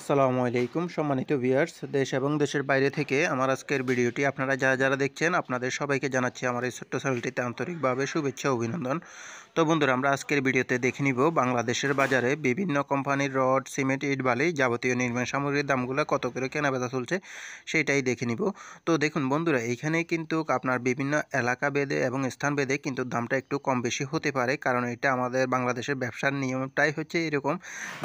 আসসালামু আলাইকুম সম্মানিত ভিউয়ার্স, দেশ এবং দেশের বাইরে থেকে আমার আজকের ভিডিওটি আপনারা যারা দেখছেন আপনাদের সবাইকে জানাচ্ছি আমার এই ছোট্ট চ্যানেলটিতে আন্তরিকভাবে শুভেচ্ছা অভিনন্দন। তো বন্ধুরা, আমরা আজকের ভিডিওতে দেখে নিব বাংলাদেশের বাজারে বিভিন্ন কোম্পানির রড, সিমেন্ট, ইট, বালি যাবতীয় নির্মাণ সামগ্রীর দামগুলো কত করে কেনাবেচা চলছে সেটাই দেখে নিব। তো দেখুন বন্ধুরা, এইখানে কিন্তু আপনার বিভিন্ন এলাকা ভেদে এবং স্থান ভেদে কিন্তু দামটা একটু কম বেশি হতে পারে, কারণ এটা আমাদের বাংলাদেশের ব্যবসার নিয়মটাই হচ্ছে এরকম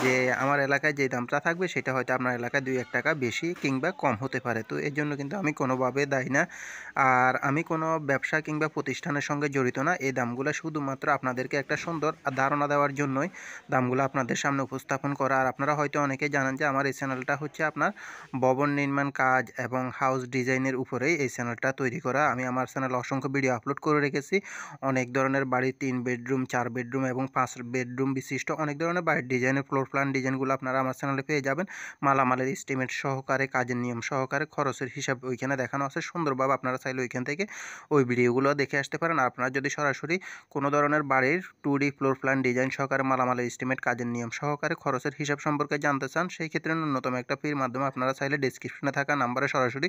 যে আমার এলাকায় যে দামটা থাকবে সেটা হয়তো আপনার এলাকায় 2-1 টাকা বেশি কিংবা কম হতে পারে। তো এর জন্য কিন্তু আমি কোনোভাবে দায়ী না, আর আমি কোনো ব্যবসা কিংবা প্রতিষ্ঠানের সঙ্গে জড়িত না। এই দামগুলো শুধুমাত্র আপনাদেরকে একটা সুন্দর ধারণা দেওয়ার জন্যই দামগুলো আপনাদের সামনে উপস্থাপন করা। আর আপনারা হয়তো অনেকেই জানেন যে আমার এই চ্যানেলটা হচ্ছে আপনার ভবন নির্মাণ কাজ এবং হাউস ডিজাইনের উপরেই এই চ্যানেলটা তৈরি করা। আমি আমার চ্যানেলে অসংখ্য ভিডিও আপলোড করে রেখেছি। অনেক ধরনের বাড়ি, 3 বেডরুম, 4 বেডরুম এবং 5 বেডরুম বিশিষ্ট অনেক ধরনের বাড়ির ডিজাইনের ফ্লোর প্ল্যান ডিজাইনগুলো আপনারা আমার চ্যানেলে পেয়ে যাবেন। মালামালের এস্টিমেট সহকারে, কাজের নিয়ম সহকারে, খরচের হিসাব ওইখানে দেখানো আছে সুন্দরভাবে। আপনারা চাইলে ওইখান থেকে ওই ভিডিওগুলো দেখে আসতে পারেন। আর আপনারা যদি সরাসরি কোনো ধরনের বাড়ির 2D ফ্লোর প্ল্যান ডিজাইন সহকারে, মালামালের এস্টিমেট, কাজের নিয়ম সহকারে, খরচের হিসাব সম্পর্কে জানতে চান, সেই ক্ষেত্রে ন্যূনতম একটা ফির মাধ্যমে আপনারা চাইলে ডেসক্রিপশনে থাকা নাম্বারে সরাসরি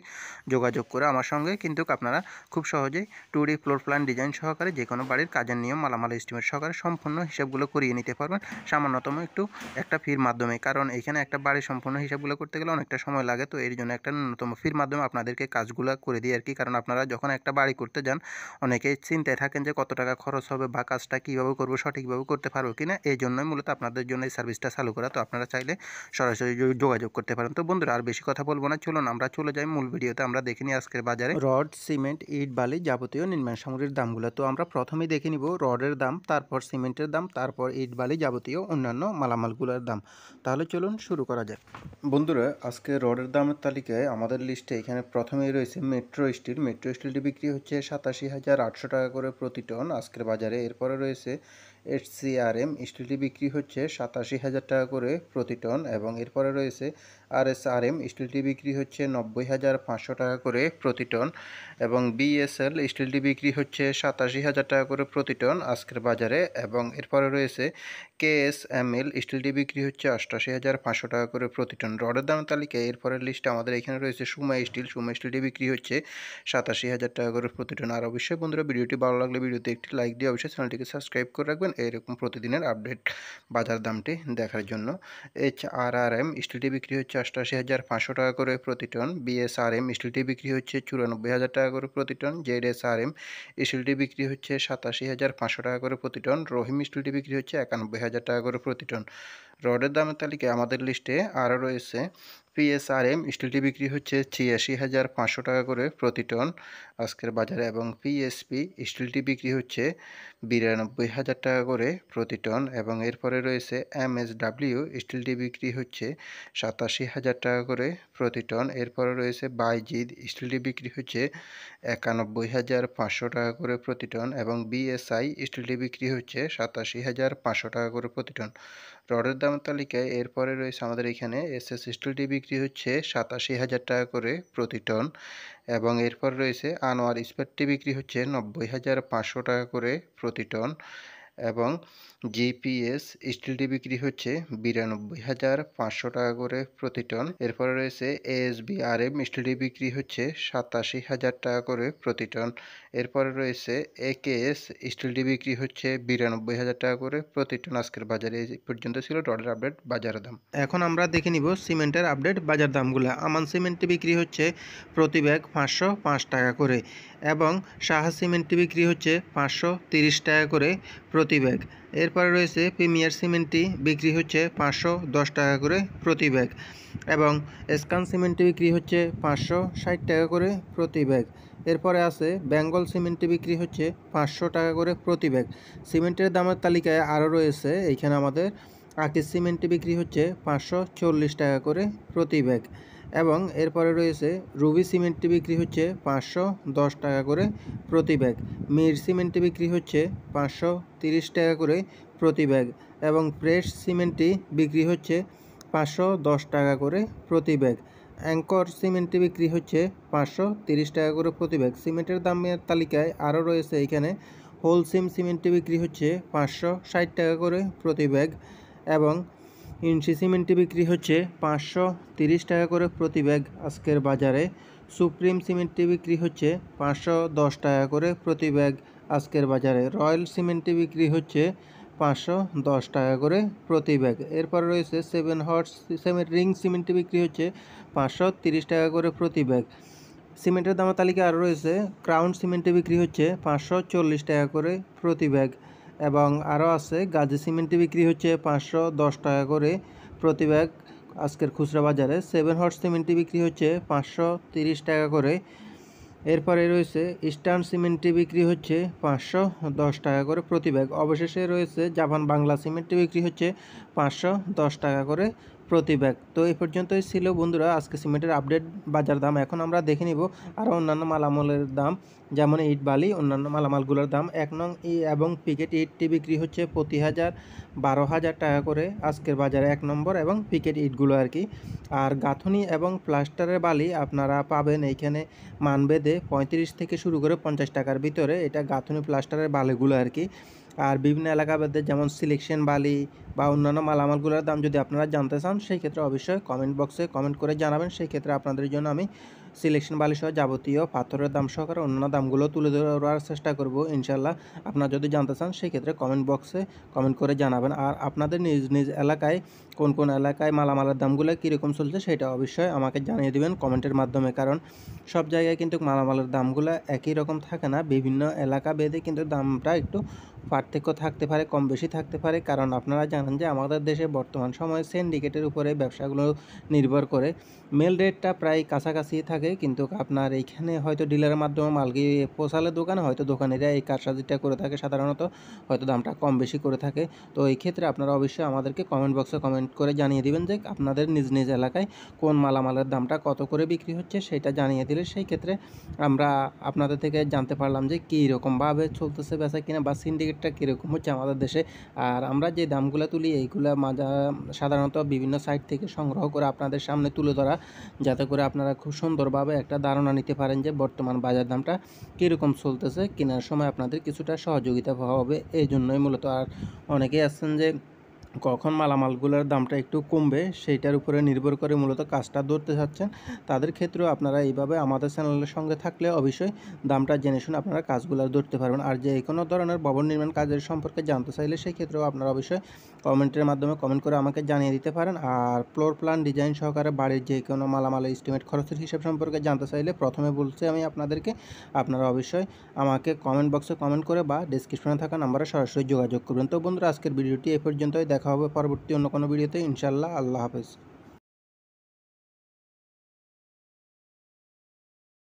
যোগাযোগ করে আমার সঙ্গে কিন্তু আপনারা খুব সহজেই 2D ফ্লোর প্ল্যান ডিজাইন সহকারে যে কোনো বাড়ির কাজের নিয়ম, মালামাল এস্টিমেট সহকারে সম্পূর্ণ হিসাবগুলো করিয়ে নিতে পারবেন সামান্যতম একটু একটা ফির মাধ্যমে। কারণ এখানে একটা বাড়ির সম্পূর্ণ হিসাবগুলো করতে গেলে অনেকটা সময় লাগে, তো এর জন্য একটা ন্যূনতম ফির মাধ্যমে আপনাদেরকে কাজগুলো করে দিই আর কি। কারণ আপনারা যখন একটা বাড়ি করতে যান অনেকেই চিন্তায় থাকেন যে কত টাকা খরচ হবে বা কাজটা কীভাবে করবো, সঠিকভাবে করতে পারবো কিনা। এই জন্যই মূলত আপনাদের জন্য এই সার্ভিসটা চালু করা। তো আপনারা চাইলে সরাসরি যোগাযোগ করতে পারেন। তো বন্ধুরা, আর বেশি কথা বলবো না, চলুন আমরা চলে যাই মূল ভিডিওতে। আমরা দেখে নিই আজকের বাজারে রড, সিমেন্ট, ইট, বালি যাবতীয় নির্মাণ সামগ্রীর দামগুলো। তো আমরা প্রথমেই দেখে নিব রডের দাম, তারপর সিমেন্টের দাম, তারপর ইট, বালি যাবতীয় অন্যান্য মালামালগুলোর দাম। তাহলে চলুন শুরু করা যাক। বন্ধুরা, আজকে রডের দামের তালিকায় আমাদের লিস্টে এখানে প্রথমেই রয়েছে মেট্রো স্টিল। মেট্রো স্টিলটি বিক্রি হচ্ছে 87,800 টাকা করে প্রতি টন আজকের বাজারে। এরপরে রয়েছে HCRM স্টিলটি বিক্রি হচ্ছে 87,000 টাকা করে প্রতি টন, এবং এরপরে রয়েছে RSRM স্টিলটি বিক্রি হচ্ছে 90,500 টাকা করে প্রতি টন, এবং BSL স্টিলটি বিক্রি হচ্ছে 87,000 টাকা করে প্রতি টন আজকের বাজারে। এবং এরপরে রয়েছে KSML স্টিলটি বিক্রি হচ্ছে 88,500 টাকা করে প্রতি টন। রডের দাম তালিকায় এরপরের লিস্টে আমাদের এখানে রয়েছে সুমা স্টিল। সুমা স্টিলটি বিক্রি হচ্ছে 87,000 টাকা করে প্রতি টন। আর অবশ্যই বন্ধুরা, ভিডিওটি ভালো লাগলে ভিডিওতে একটি লাইক দিয়ে অবশ্যই চ্যানেলটিকে সাবস্ক্রাইব করে রাখবেন এরকম প্রতিদিনের আপডেট বাজার দামটি দেখার জন্য। HRRM স্টিলটি বিক্রি হচ্ছে 88,500 টাকা করে প্রতি টন। BSRM স্টিলটি বিক্রি হচ্ছে 94,000 টাকা করে প্রতি টন। ZSRM স্টিলটি বিক্রি হচ্ছে 87,500 টাকা করে প্রতি টন। রহিম স্টিলটি বিক্রি হচ্ছে 91,000 টাকা করে প্রতি টন। রডের দামের তালিকায় আমাদের লিস্টে আরও রয়েছে PSRM স্টিলটি বিক্রি হচ্ছে 86,500 টাকা করে প্রতি টন আজকের বাজারে, এবং PSP স্টিলটি বিক্রি হচ্ছে 92,000 টাকা করে প্রতি টন। এবং এরপরে রয়েছে MSW স্টিলটি বিক্রি হচ্ছে 87,000 টাকা করে প্রতি টন। এরপরে রয়েছে বাইজিদ স্টিলটি বিক্রি হচ্ছে 91,500 টাকা করে প্রতি টন, এবং BSI স্টিলটি বিক্রি হচ্ছে 87,500 টাকা করে প্রতি টন। রডের দামের তালিকায় এরপরে রয়েছে আমাদের এখানে SS স্টিলটি বিক্রি হচ্ছে 87,000 টাকা করে প্রতি টন, এবং এরপর রয়েছে আনোয়ার ইস্পাতটি বিক্রি হচ্ছে 90,500 টাকা করে প্রতি টন, এবং GPS স্টিলটি বিক্রি হচ্ছে 92,500 টাকা করে প্রতি টন। এরপরে রয়েছে ASBRM স্টিলটি বিক্রি হচ্ছে 87,000 টাকা করে প্রতি টন। এরপরে রয়েছে AKS স্টিলটি বিক্রি হচ্ছে 92,000 টাকা করে প্রতি টন আজকের বাজারে। এই পর্যন্ত ছিল রডের আপডেট বাজার দাম। এখন আমরা দেখে নিব সিমেন্টের আপডেট বাজার দামগুলো। আমান সিমেন্টটি বিক্রি হচ্ছে প্রতি ব্যাগ 505 টাকা করে, এবং সাহা সিমেন্টটি বিক্রি হচ্ছে 530 টাকা করে প্রতি ব্যাগ। এরপরে রয়েছে প্রিমিয়ার সিমেন্টটি বিক্রি হচ্ছে 510 টাকা করে প্রতি ব্যাগ, এবং স্কান সিমেন্টটি বিক্রি হচ্ছে 560 টাকা করে প্রতি ব্যাগ। এরপরে আছে বেঙ্গল সিমেন্টটি বিক্রি হচ্ছে 500 টাকা করে প্রতি ব্যাগ। সিমেন্টের দামের তালিকায় আরও রয়েছে এইখানে আমাদের আকিজ সিমেন্টটি বিক্রি হচ্ছে 540 টাকা করে প্রতি ব্যাগ, এবং এরপরে রয়েছে রুবি সিমেন্টটি বিক্রি হচ্ছে 510 টাকা করে প্রতি ব্যাগ। মির সিমেন্টটি বিক্রি হচ্ছে 530 টাকা করে প্রতি ব্যাগ, এবং প্রেস সিমেন্টটি বিক্রি হচ্ছে 510 টাকা করে প্রতি ব্যাগ। অ্যাঙ্কর সিমেন্টটি বিক্রি হচ্ছে 530 টাকা করে প্রতি ব্যাগ। সিমেন্টের দামের তালিকায় আরও রয়েছে এখানে হোলসিম সিমেন্টটি বিক্রি হচ্ছে 560 টাকা করে প্রতি ব্যাগ, এবং ইঞ্চি সিমেন্টটি বিক্রি হচ্ছে 530 টাকা করে প্রতি ব্যাগ আজকের বাজারে। সুপ্রিম সিমেন্টটি বিক্রি হচ্ছে 510 টাকা করে প্রতি ব্যাগ আজকের বাজারে। রয়্যাল সিমেন্টটি বিক্রি হচ্ছে 510 টাকা করে প্রতি ব্যাগ। এরপর রয়েছে 7 হর্স সিমেন্ট রিং সিমেন্টটি বিক্রি হচ্ছে 530 টাকা করে প্রতি ব্যাগ। সিমেন্টের দামের তালিকা আরও রয়েছে ক্রাউন সিমেন্টে বিক্রি হচ্ছে 540 টাকা করে প্রতি ব্যাগ এবং আরও আছে গাজী সিমেন্টে বিক্রি হচ্ছে 510 টাকা করে প্রতি ব্যাগ আজকের খুচরা বাজারে। 7 হর্স সিমেন্টটি বিক্রি হচ্ছে 530 টাকা করে। এরপরে রয়েছে ইস্টার্ন সিমেন্টটি বিক্রি হচ্ছে 510 টাকা করে প্রতি ব্যাগ। অবশেষে রয়েছে জাপান বাংলা সিমেন্টটি বিক্রি হচ্ছে 510 টাকা করে প্রতি ব্যাগ। তো এই পর্যন্তই ছিল বন্ধুরা আজকে সিমেন্টের আপডেট বাজার দাম। এখন আমরা দেখে নিব আরও অন্যান্য মালামালের দাম, যেমন ইট বালি অন্যান্য মালামালগুলোর দাম। 1 নং এবং পিকেট ইটটি বিক্রি হচ্ছে প্রতি 12,000 টাকা করে আজকের বাজারে 1 নম্বর এবং পিকেট ইটগুলো আর কি। আর গাঁথনি এবং প্লাস্টারের বালি আপনারা পাবেন এইখানে মানবেদে 35 থেকে শুরু করে 50 টাকার ভিতরে, এটা গাঁথনি প্লাস্টারের বালিগুলো আর কি। আর বিভিন্ন এলাকাভেদে যেমন সিলেকশন বালি বা অন্যান্য মালামালগুলোর দাম যদি আপনারা জানতে চান সেই ক্ষেত্রে অবশ্যই কমেন্ট বক্সে কমেন্ট করে জানাবেন। সেই ক্ষেত্রে আপনাদের জন্য আমি সিলেকশন বালি সহ যাবতীয় পাথরের দাম সহকারে অন্যান্য দামগুলো তুলে ধরার চেষ্টা করব ইনশাল্লাহ। আপনারা যদি জানতে চান সেই ক্ষেত্রে কমেন্ট বক্সে কমেন্ট করে জানাবেন। আর আপনাদের নিজ নিজ এলাকায় কোন কোন এলাকায় মালামালের দামগুলো কীরকম চলছে সেটা অবশ্যই আমাকে জানিয়ে দেবেন কমেন্টের মাধ্যমে, কারণ সব জায়গায় কিন্তু মালামালের দামগুলো একই রকম থাকে না, বিভিন্ন এলাকা ভেদে কিন্তু দামটা একটু পার্থক্য থাকতে পারে, কম বেশি থাকতে পারে। কারণ আপনারা জানেন যে আমাদের দেশে বর্তমান সময়ে সিন্ডিকেটের উপরে ব্যবসাগুলো নির্ভর করে। মেল রেটটা প্রায় কাছাকাছি থাকে, কিন্তু আপনার এইখানে হয়তো ডিলারের মাধ্যমে মাল গিয়ে পৌঁছালে দোকানে হয়তো দোকানিরা এই কারসাজিটা করে থাকে, সাধারণত হয়তো দামটা কম বেশি করে থাকে। তো এই ক্ষেত্রে আপনারা অবশ্যই আমাদেরকে কমেন্ট বক্সে কমেন্ট করে জানিয়ে দিবেন যে আপনাদের নিজ নিজ এলাকায় কোন মালামালের দামটা কত করে বিক্রি হচ্ছে সেটা জানিয়ে দিলে সেই ক্ষেত্রে আমরা আপনাদের থেকে জানতে পারলাম যে কী রকমভাবে চলতেছে বেচা কিনা বা সিন্ডিকেটটা কীরকম হচ্ছে আমাদের দেশে। আর আমরা যে দামগুলো তুলি এইগুলো সাধারণত বিভিন্ন সাইট থেকে সংগ্রহ করে আপনাদের সামনে তুলে ধরা, যাতে করে আপনারা খুব সুন্দরভাবে একটা ধারণা নিতে পারেন যে বর্তমান বাজার দামটা কীরকম চলতেছে, কেনার সময় আপনাদের কিছুটা সহযোগিতা হবে এই জন্যই মূলত। আর অনেকেই আছেন যে কখন মালামালগুলোর দামটা একটু কমবে সেইটার উপরে নির্ভর করে মূলত কাজটা ধরতে চাচ্ছেন, তাদের ক্ষেত্রেও আপনারা এইভাবে আমাদের চ্যানেলের সঙ্গে থাকলে অবশ্যই দামটা জেনে শুনে আপনারা কাজগুলো ধরতে পারবেন। আর যে কোনো ধরনের ভবন নির্মাণ কাজের সম্পর্কে জানতে চাইলে সেই ক্ষেত্রেও আপনারা অবশ্যই কমেন্টের মাধ্যমে কমেন্ট করে আমাকে জানিয়ে দিতে পারেন। আর ফ্লোর প্ল্যান ডিজাইন সহকারে বাড়ির যে কোনো মালামালের এস্টিমেট খরচের হিসাব সম্পর্কে জানতে চাইলে প্রথমে বলছি আমি আপনাদেরকে, আপনারা অবশ্যই আমাকে কমেন্ট বক্সে কমেন্ট করে বা ডেসক্রিপশনে থাকা নাম্বারে সরাসরি যোগাযোগ করবেন। তো বন্ধুরা আজকের ভিডিওটি এই পর্যন্তই, দেখা হবে পরবর্তী অন্য কোনো ভিডিওতে ইনশাআল্লাহ। আল্লাহ হাফেজ।